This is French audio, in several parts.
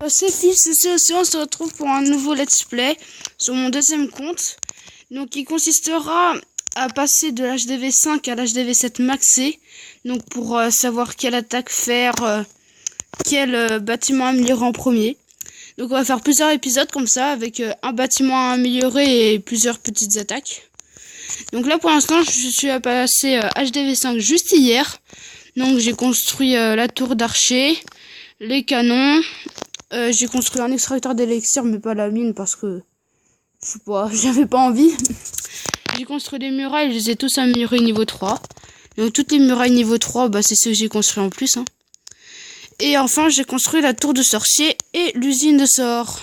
C'est Fils, c'est aussi, on se retrouve pour un nouveau let's play sur mon deuxième compte. Donc il consistera à passer de l'HDV 5 à l'HDV 7 maxé. Donc pour savoir quelle attaque faire, quel bâtiment améliorer en premier. Donc on va faire plusieurs épisodes comme ça avec un bâtiment à améliorer et plusieurs petites attaques. Donc là pour l'instant je suis à passer HDV 5 juste hier. Donc j'ai construit la tour d'archer, les canons. J'ai construit un extracteur d'élixir mais pas la mine parce que je sais pas, j'avais pas envie. J'ai construit des murailles, je les ai tous améliorés niveau 3. Donc toutes les murailles niveau 3, bah c'est ceux que j'ai construit en plus. Hein. Et enfin j'ai construit la tour de sorcier et l'usine de sort.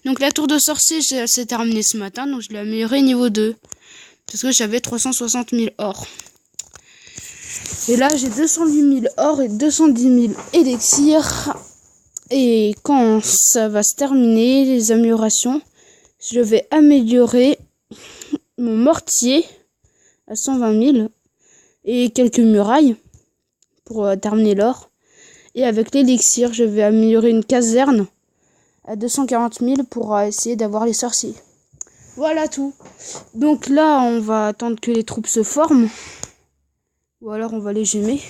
Donc la tour de sorcier, c'est terminé ce matin, donc je l'ai amélioré niveau 2. Parce que j'avais 360 000 or. Et là j'ai 208 000 or et 210 000 élixirs. Et quand ça va se terminer, les améliorations, je vais améliorer mon mortier à 120 000 et quelques murailles pour terminer l'or. Et avec l'élixir, je vais améliorer une caserne à 240 000 pour essayer d'avoir les sorciers. Voilà tout. Donc là, on va attendre que les troupes se forment. Ou alors on va les gémer.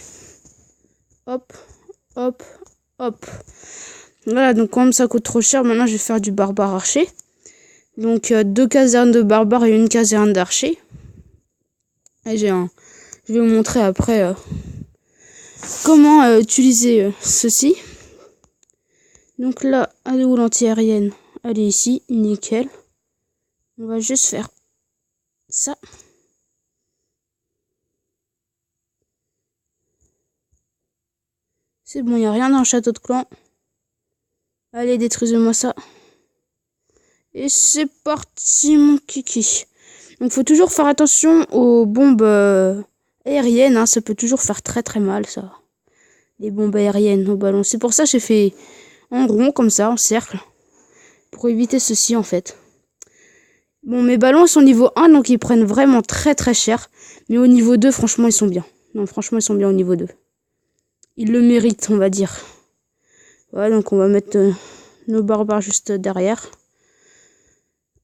Hop, hop, hop. Voilà, donc comme ça coûte trop cher, maintenant je vais faire du barbare archer. Donc 2 casernes de barbares et une caserne d'archer. Et je vais vous montrer après comment utiliser ceci. Donc là, elle est où l'anti-aérienne? Elle est ici, nickel. On va juste faire ça. C'est bon, il n'y a rien dans le château de clan. Allez, détruisez-moi ça. Et c'est parti, mon kiki. Donc, faut toujours faire attention aux bombes aériennes. Hein. Ça peut toujours faire très très mal, ça. Les bombes aériennes au ballon. C'est pour ça que j'ai fait en rond, comme ça, en cercle. Pour éviter ceci, en fait. Bon, mes ballons sont niveau 1, donc ils prennent vraiment très très cher. Mais au niveau 2, franchement, ils sont bien. Non, franchement, ils sont bien au niveau 2. Ils le méritent, on va dire. Voilà, donc on va mettre nos barbares juste derrière.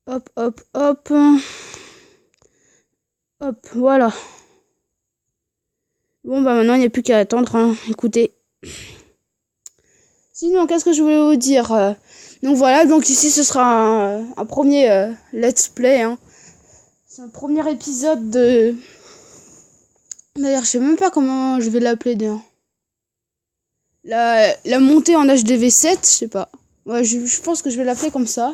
Hop, hop, hop. Hop, voilà. Bon, bah maintenant, il n'y a plus qu'à attendre. Hein. Écoutez. Sinon, qu'est-ce que je voulais vous dire donc voilà, donc ici, ce sera un premier let's play. Hein. C'est un premier épisode de... D'ailleurs, je sais même pas comment je vais l'appeler. La montée en HDV 7, je sais pas. Ouais, je pense que je vais l'appeler comme ça.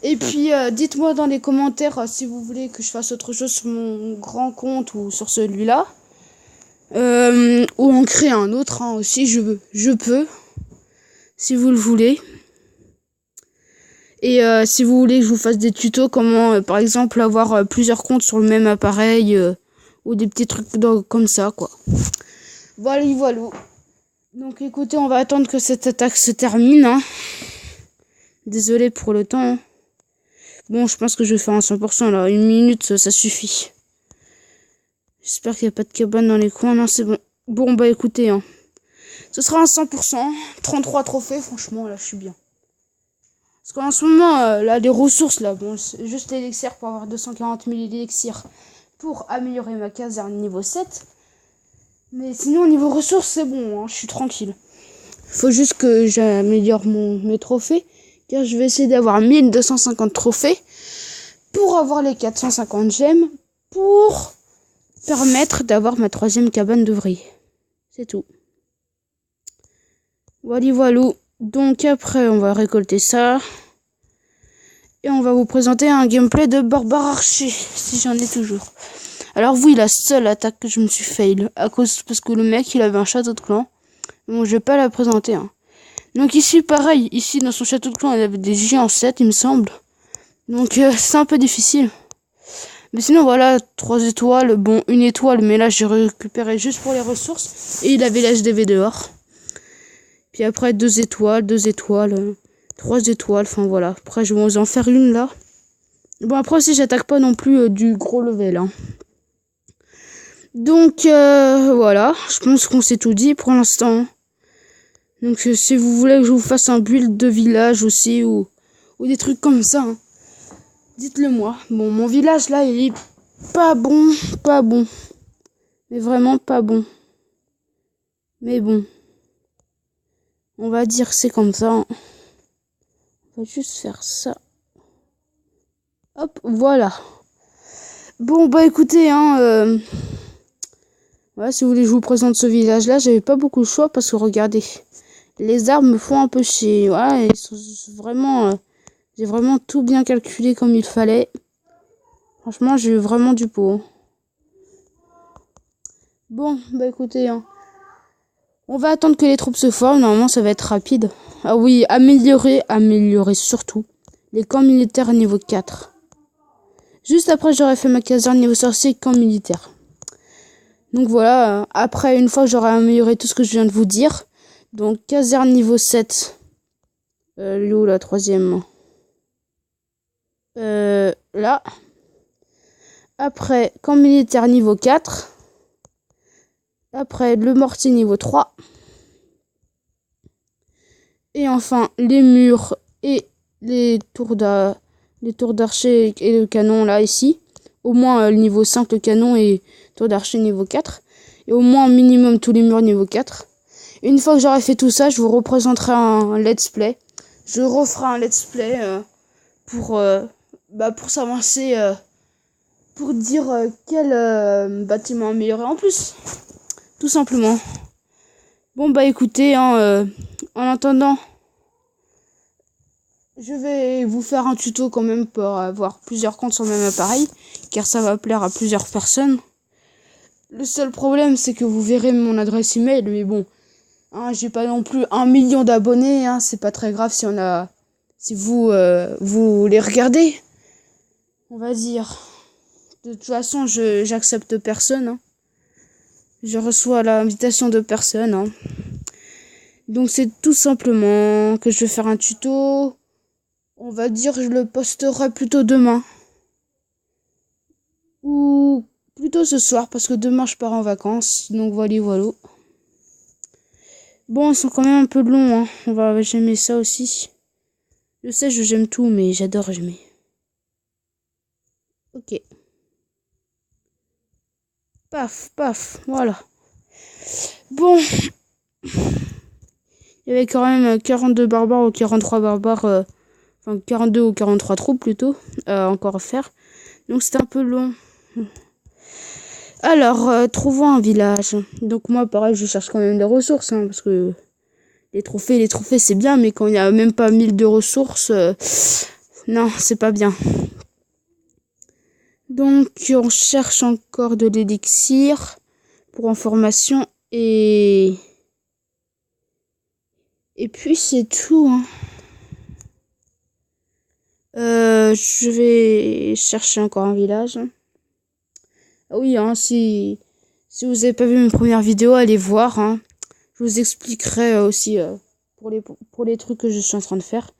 Et puis, dites-moi dans les commentaires si vous voulez que je fasse autre chose sur mon grand compte ou sur celui-là. Ou en créer un autre hein, aussi, je peux. Si vous le voulez. Et si vous voulez que je vous fasse des tutos, comment, par exemple, avoir plusieurs comptes sur le même appareil. Ou des petits trucs comme ça, quoi. Voilà, voilà. Donc écoutez, on va attendre que cette attaque se termine. Hein. Désolé pour le temps. Hein. Bon, je pense que je vais faire un 100% là. 1 minute, ça suffit. J'espère qu'il n'y a pas de cabane dans les coins. Non, c'est bon. Bon, bah écoutez. Hein. Ce sera un 100%. 33 trophées, franchement, là, je suis bien. Parce qu'en ce moment, là, les ressources, là, bon, c'est juste l'élixir pour avoir 240 000 élixirs pour améliorer ma caserne niveau 7. Mais sinon, au niveau ressources, c'est bon, hein, je suis tranquille. Faut juste que j'améliore mes trophées. Car je vais essayer d'avoir 1250 trophées. Pour avoir les 450 gemmes. Pour permettre d'avoir ma 3e cabane d'ouvrier. C'est tout. Voilà, voilà. Donc après, on va récolter ça. Et on va vous présenter un gameplay de barbare archer. Si j'en ai toujours. Alors oui, la seule attaque que je me suis fail, parce que le mec, il avait un château de clan. Bon, je vais pas la présenter. Hein. Donc ici, pareil, ici, dans son château de clan, il avait des géants 7, il me semble. Donc c'est un peu difficile. Mais sinon, voilà, 3 étoiles. Bon, 1 étoile, mais là, j'ai récupéré juste pour les ressources. Et il avait l'HDV dehors. Puis après, 2 étoiles, 2 étoiles, 3 étoiles, enfin voilà. Après, je vais vous en faire une, là. Bon, après aussi, j'attaque pas non plus du gros level, hein. Donc, voilà. Je pense qu'on s'est tout dit pour l'instant. Donc si vous voulez que je vous fasse un build de village aussi ou des trucs comme ça, hein, dites-le moi. Bon, mon village là, il est pas bon, pas bon. Mais vraiment pas bon. Mais bon. On va dire que c'est comme ça. Hein. On va juste faire ça. Hop, voilà. Bon, bah écoutez, hein, ouais, si vous voulez que je vous présente ce village-là, j'avais pas beaucoup de choix parce que regardez, les arbres me font un peu chier. Voilà, ils sont vraiment, j'ai vraiment tout bien calculé comme il fallait. Franchement, j'ai eu vraiment du pot. Hein. Bon, bah écoutez, hein, on va attendre que les troupes se forment. Normalement, ça va être rapide. Ah oui, améliorer surtout les camps militaires niveau 4. Juste après, j'aurais fait ma caserne niveau sorcier camp militaire. Donc voilà, après, une fois que j'aurai amélioré tout ce que je viens de vous dire, donc caserne niveau 7. Où la troisième? Là. Après, camp militaire niveau 4. Après, le mortier niveau 3. Et enfin, les murs et les tours d'archer et le canon là, ici. Au moins le niveau 5, le canon et tour d'archer niveau 4. Et au moins minimum tous les murs niveau 4. Une fois que j'aurai fait tout ça, je vous représenterai un let's play. Je referai un let's play pour s'avancer, pour dire quel bâtiment améliorer en plus. Tout simplement. Bon bah écoutez, hein, en attendant, je vais vous faire un tuto quand même pour avoir plusieurs comptes sur le même appareil, car ça va plaire à plusieurs personnes. Le seul problème, c'est que vous verrez mon adresse email, mais bon, hein, j'ai pas non plus 1 million d'abonnés, hein, c'est pas très grave si vous les regardez, on va dire. De toute façon, j'accepte personne, hein. Je reçois l'invitation de personne, hein. Donc c'est tout simplement que je vais faire un tuto. On va dire je le posterai plutôt demain. Ou plutôt ce soir parce que demain je pars en vacances. Donc voilà. Bon, ils sont quand même un peu longs, hein. J'aimer ça aussi. Je sais, j'aime tout, mais j'adore j'aimer. Ok. Paf, paf, voilà. Bon. Il y avait quand même 42 barbares ou 43 barbares. Enfin, 42 ou 43 troupes plutôt. Encore à faire. Donc c'était un peu long. Alors, trouvons un village. Donc moi, pareil, je cherche quand même des ressources. Hein, parce que les trophées, c'est bien. Mais quand il n'y a même pas 1000 de ressources, non, c'est pas bien. Donc, on cherche encore de l'élixir pour information. Et puis, c'est tout. Hein. Je vais chercher encore un village. Ah oui, hein, si vous n'avez pas vu mes premières vidéos, allez voir. Hein. Je vous expliquerai aussi pour les trucs que je suis en train de faire.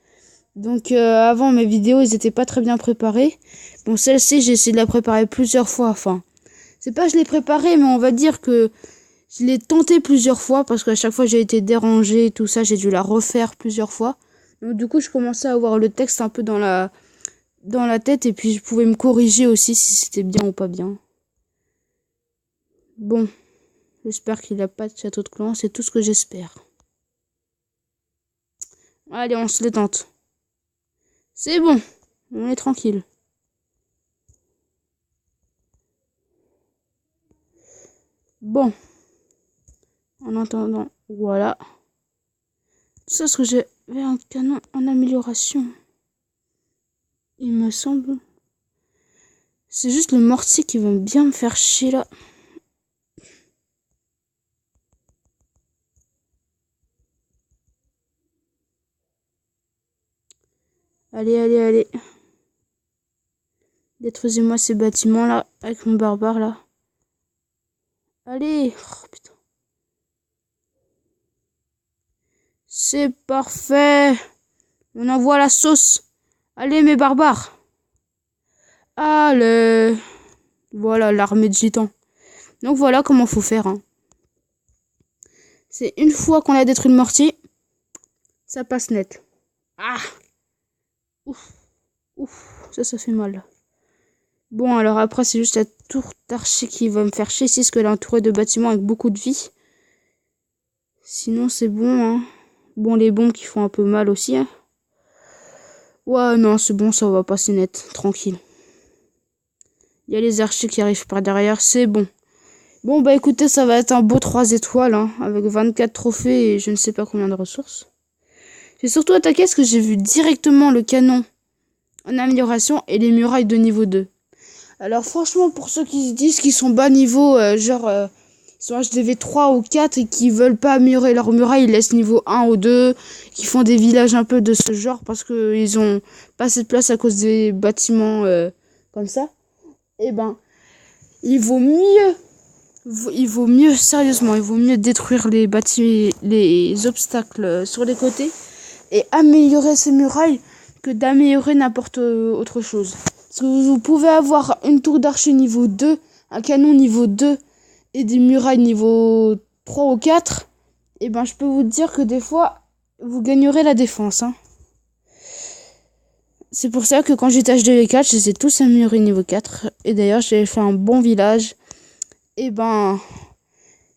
Donc avant, mes vidéos, ils étaient pas très bien préparées. Bon, celle-ci, j'ai essayé de la préparer plusieurs fois. Enfin, c'est pas que je l'ai préparée, mais on va dire que je l'ai tentée plusieurs fois parce qu'à chaque fois, j'ai été dérangée, tout ça, j'ai dû la refaire plusieurs fois. Donc du coup, je commençais à avoir le texte un peu dans la tête et puis je pouvais me corriger aussi si c'était bien ou pas bien. Bon, j'espère qu'il n'a pas de château de clan, c'est tout ce que j'espère. Allez, on se détente. C'est bon, on est tranquille. Bon, en attendant, voilà. Ça, ce que j'avais un canon en amélioration. Il me semble. C'est juste le mortier qui va bien me faire chier là. Allez. Détruisez-moi ces bâtiments là, avec mon barbare là. Allez, oh, putain. C'est parfait. On envoie la sauce. Allez, mes barbares. Allez. Voilà, l'armée de gitans. Donc voilà comment faut faire. Hein. C'est une fois qu'on a détruit le mortier, Ça passe net. Ah! Ouf. Ouf. Ça fait mal. Bon, alors après, c'est juste la tour d'archer qui va me faire chier ici, parce qu'elle est entourée de bâtiments avec beaucoup de vie. Sinon, c'est bon, hein. Bon, les bombes qui font un peu mal aussi, hein. Ouais, non, c'est bon, ça va passer net. Tranquille. Il y a les archers qui arrivent par derrière, c'est bon. Bon, bah écoutez, ça va être un beau 3 étoiles, hein, avec 24 trophées et je ne sais pas combien de ressources. J'ai surtout attaqué parce que j'ai vu directement le canon en amélioration et les murailles de niveau 2. Alors franchement, pour ceux qui se disent qu'ils sont bas niveau, ils sont HDV 3 ou 4 et qui veulent pas améliorer leurs murailles, ils laissent niveau 1 ou 2, qui font des villages un peu de ce genre parce que ils ont pas assez de place à cause des bâtiments comme ça. Eh ben, il vaut mieux, sérieusement, il vaut mieux détruire les obstacles sur les côtés et améliorer ces murailles que d'améliorer n'importe autre chose. Parce que vous pouvez avoir une tour d'archer niveau 2, un canon niveau 2 et des murailles niveau 3 ou 4. Et ben, je peux vous dire que des fois, vous gagnerez la défense, hein. C'est pour ça que quand j'étais HDV4, je les ai tous améliorés niveau 4. Et d'ailleurs, j'avais fait un bon village. Et ben,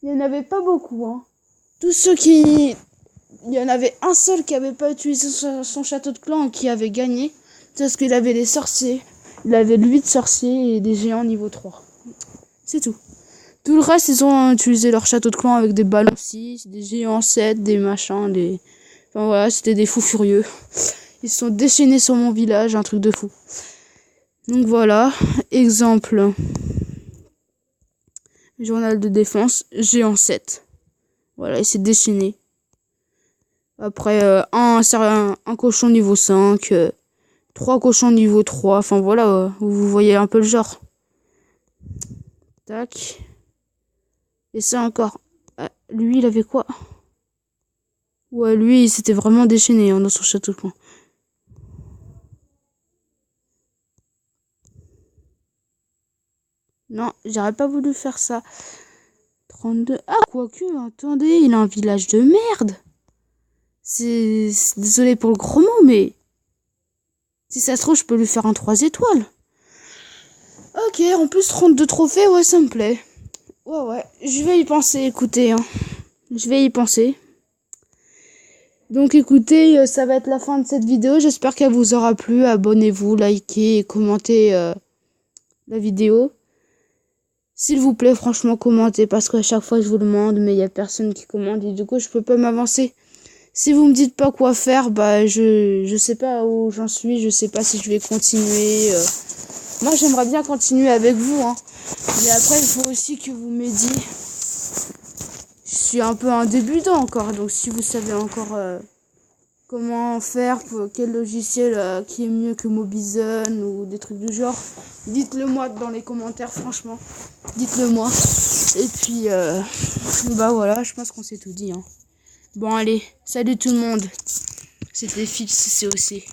il n'y en avait pas beaucoup, hein. Tous ceux qui... Il y en avait un seul qui avait pas utilisé son château de clan et qui avait gagné. C'est parce qu'il avait les sorciers. Il avait 8 sorciers et des géants niveau 3. C'est tout. Tout le reste, ils ont utilisé leur château de clan avec des ballons 6, des géants 7, des machins, des... Enfin voilà, c'était des fous furieux. Ils se sont déchaînés sur mon village, un truc de fou. Donc voilà, exemple. Journal de défense, géant 7. Voilà, il s'est déchaîné. Après, un cochon niveau 5, 3 cochons niveau 3. Enfin voilà, vous voyez un peu le genre. Tac. Et ça encore. Lui, il avait quoi? Ouais, lui, il s'était vraiment déchaîné dans son château de clan. Non, j'aurais pas voulu faire ça. 32. Ah, quoique, attendez, il a un village de merde. C'est... Désolé pour le gros mot, mais... Si ça se trouve, je peux lui faire un 3 étoiles. Ok, en plus 32 trophées, ouais, ça me plaît. Ouais, je vais y penser, écoutez, hein. Je vais y penser. Donc écoutez, ça va être la fin de cette vidéo. J'espère qu'elle vous aura plu. Abonnez-vous, likez et commentez la vidéo. S'il vous plaît, franchement, commentez, parce qu'à chaque fois, je vous demande, mais il y a personne qui commente, et du coup, je peux pas m'avancer. Si vous me dites pas quoi faire, bah, je sais pas où j'en suis, je sais pas si je vais continuer. Moi, j'aimerais bien continuer avec vous, hein. Mais après, il faut aussi que vous m'aidiez. Je suis un peu un débutant encore, donc si vous savez encore comment faire, quel logiciel qui est mieux que Mobizen ou des trucs du genre, dites-le moi dans les commentaires, franchement. Dites-le moi. Et puis, bah voilà, je pense qu'on s'est tout dit, hein. Bon, allez, salut tout le monde. C'était Phil COC.